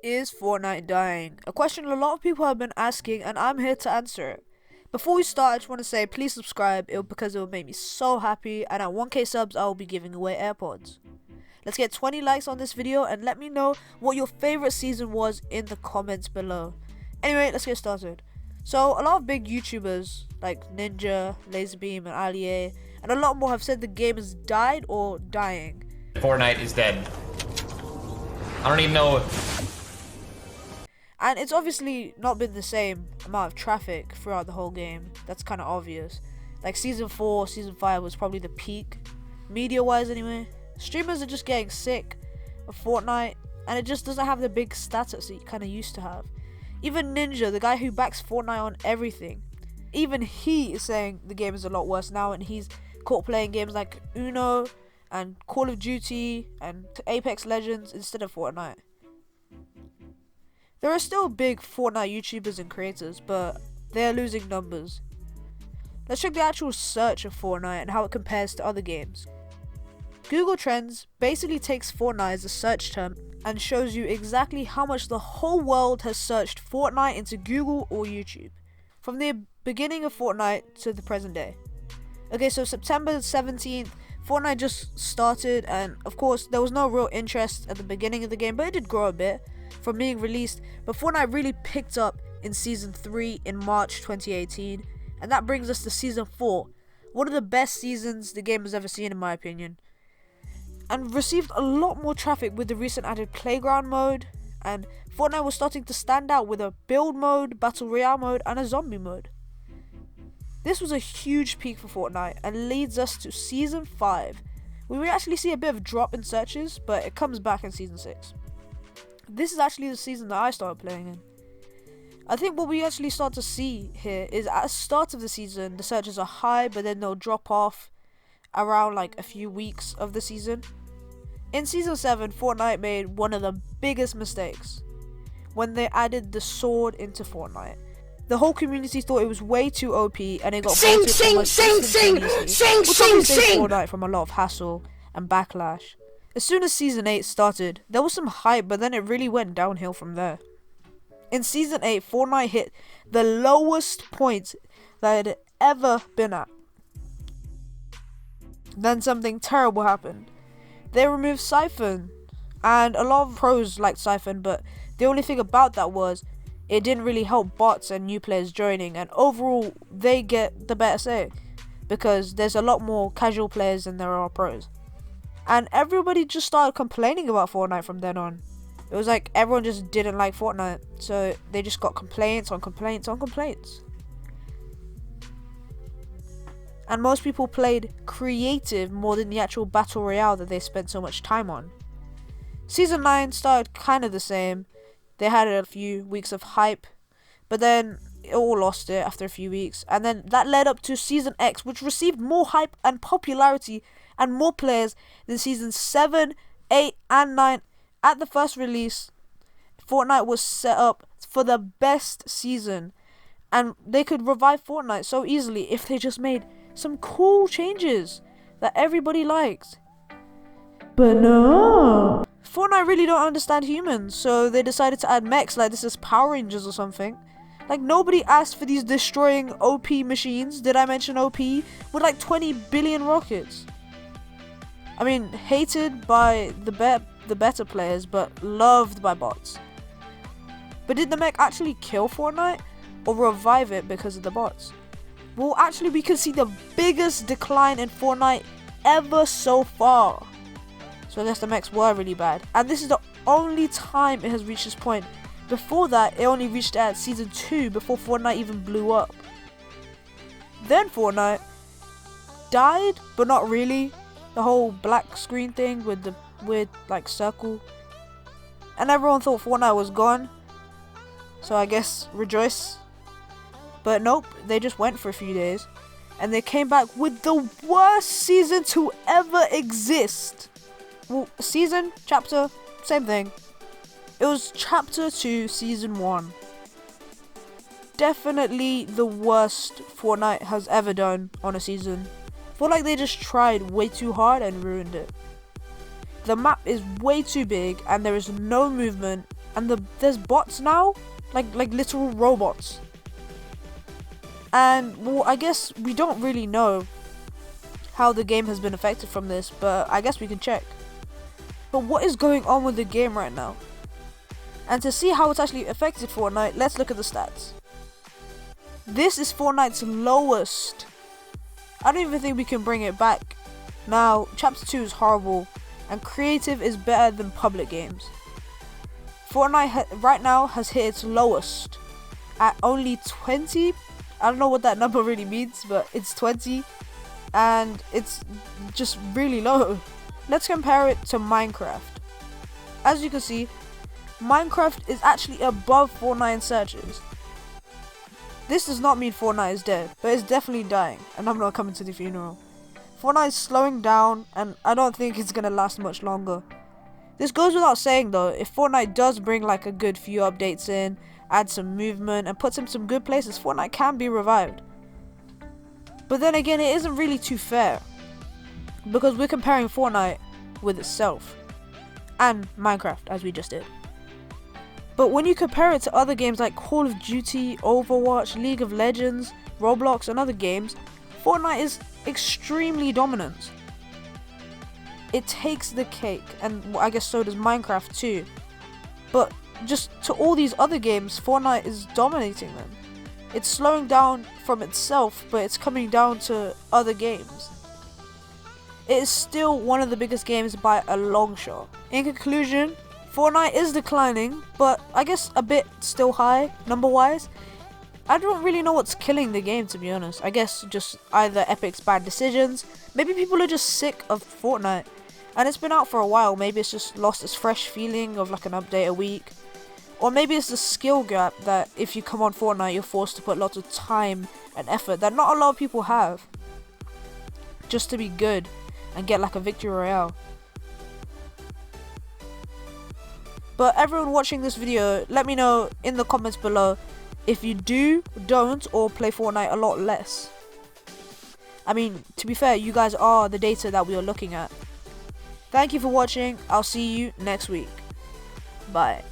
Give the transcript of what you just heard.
is Fortnite dying? A question a lot of people have been asking, and I'm here to answer it. Before we start, I just want to say please subscribe because it will make me so happy, and at 1k subs I will be giving away AirPods. Let's get 20 likes on this video and let me know what your favorite season was in the comments below. Anyway, let's get started. So a lot of big YouTubers like Ninja, Laserbeam and Allier and a lot more have said the game has died or dying. Fortnite is dead. I don't even know. And it's obviously not been the same amount of traffic throughout the whole game. That's kind of obvious. Like Season 4, Season 5 was probably the peak, media-wise anyway. Streamers are just getting sick of Fortnite, and it just doesn't have the big stats that it kind of used to have. Even Ninja, the guy who backs Fortnite on everything, even he is saying the game is a lot worse now, and he's caught playing games like Uno and Call of Duty and Apex Legends instead of Fortnite. There are still big Fortnite YouTubers and creators, but they are losing numbers. Let's check the actual search of Fortnite and how it compares to other games. Google Trends basically takes Fortnite as a search term and shows you exactly how much the whole world has searched Fortnite into Google or YouTube, from the beginning of Fortnite to the present day. Okay, so September 17th, Fortnite just started, and of course there was no real interest at the beginning of the game, but it did grow a bit from being released. But Fortnite really picked up in Season 3 in March 2018, and that brings us to Season 4, one of the best seasons the game has ever seen in my opinion, and received a lot more traffic with the recent added playground mode, and Fortnite was starting to stand out with a build mode, battle royale mode and a zombie mode. This was a huge peak for Fortnite and leads us to Season 5. We actually see a bit of drop in searches, but it comes back in Season 6. This is actually the season that I started playing in. I think what we actually start to see here is at the start of the season, the searches are high, but then they'll drop off around like a few weeks of the season. In Season 7, Fortnite made one of the biggest mistakes when they added the sword into Fortnite. The whole community thought it was way too OP, and it got voted almost instantaneously, which obviously saved Fortnite from a lot of hassle and backlash. As soon as Season 8 started, there was some hype, but then it really went downhill from there. In Season 8, Fortnite hit the lowest point that it had ever been at. Then something terrible happened. They removed Siphon, and a lot of pros liked Siphon, but the only thing about that was it didn't really help bots and new players joining, and overall they get the better say because there's a lot more casual players than there are pros. And everybody just started complaining about Fortnite from then on. It was like everyone just didn't like Fortnite, so they just got complaints on complaints on complaints. And most people played creative more than the actual battle royale that they spent so much time on. Season 9 started kind of the same. They had a few weeks of hype, but then it all lost it after a few weeks. And then that led up to Season X, which received more hype and popularity and more players than Seasons 7, 8 and 9. At the first release, Fortnite was set up for the best season, and they could revive Fortnite so easily if they just made some cool changes that everybody liked. But no, Fortnite really don't understand humans, so they decided to add mechs like this is Power Rangers or something. Like, nobody asked for these destroying OP machines. Did I mention OP? With like 20 billion rockets. I mean, hated by the better players, but loved by bots. But did the mech actually kill Fortnite or revive it because of the bots? Well, actually we can see the biggest decline in Fortnite ever so far. So I guess the mechs were really bad, and this is the only time it has reached this point. Before that, it only reached at Season 2 before Fortnite even blew up. Then Fortnite died, but not really. The whole black screen thing with the weird like circle, and everyone thought Fortnite was gone, so I guess rejoice. But nope, they just went for a few days and they came back with the worst season to ever exist. Well, season, chapter, same thing. It was chapter 2, season 1. Definitely the worst Fortnite has ever done on a season. Feel like they just tried way too hard and ruined it. The map is way too big and there is no movement and there's bots now, like literal robots. And well, I guess we don't really know how the game has been affected from this, but I guess we can check. But what is going on with the game right now? And to see how it's actually affected Fortnite, let's look at the stats. This is Fortnite's lowest. I don't even think we can bring it back. Now, Chapter 2 is horrible, and creative is better than public games. Fortnite right now has hit its lowest at only 20. I don't know what that number really means, but it's 20, and it's just really low. Let's compare it to Minecraft. As you can see, Minecraft is actually above Fortnite in searches. This does not mean Fortnite is dead, but it's definitely dying, and I'm not coming to the funeral. Fortnite is slowing down, and I don't think it's gonna last much longer. This goes without saying though, if Fortnite does bring like a good few updates in, add some movement, and puts in some good places, Fortnite can be revived. But then again, it isn't really too fair, because we're comparing Fortnite with itself, and Minecraft, as we just did. But when you compare it to other games like Call of Duty, Overwatch, League of Legends, Roblox, and other games, Fortnite is extremely dominant. It takes the cake, and I guess so does Minecraft too. But just to all these other games, Fortnite is dominating them. It's slowing down from itself, but it's coming down to other games. It is still one of the biggest games by a long shot. In conclusion, Fortnite is declining, but I guess a bit still high, number-wise. I don't really know what's killing the game, to be honest. I guess just either Epic's bad decisions, maybe people are just sick of Fortnite. And it's been out for a while, maybe it's just lost its fresh feeling of like an update a week. Or maybe it's the skill gap that if you come on Fortnite, you're forced to put lots of time and effort that not a lot of people have, just to be good and get like a victory royale. But everyone watching this video, let me know in the comments below if you do, don't, or play Fortnite a lot less. I mean, to be fair, you guys are the data that we are looking at. Thank you for watching. I'll see you next week. Bye.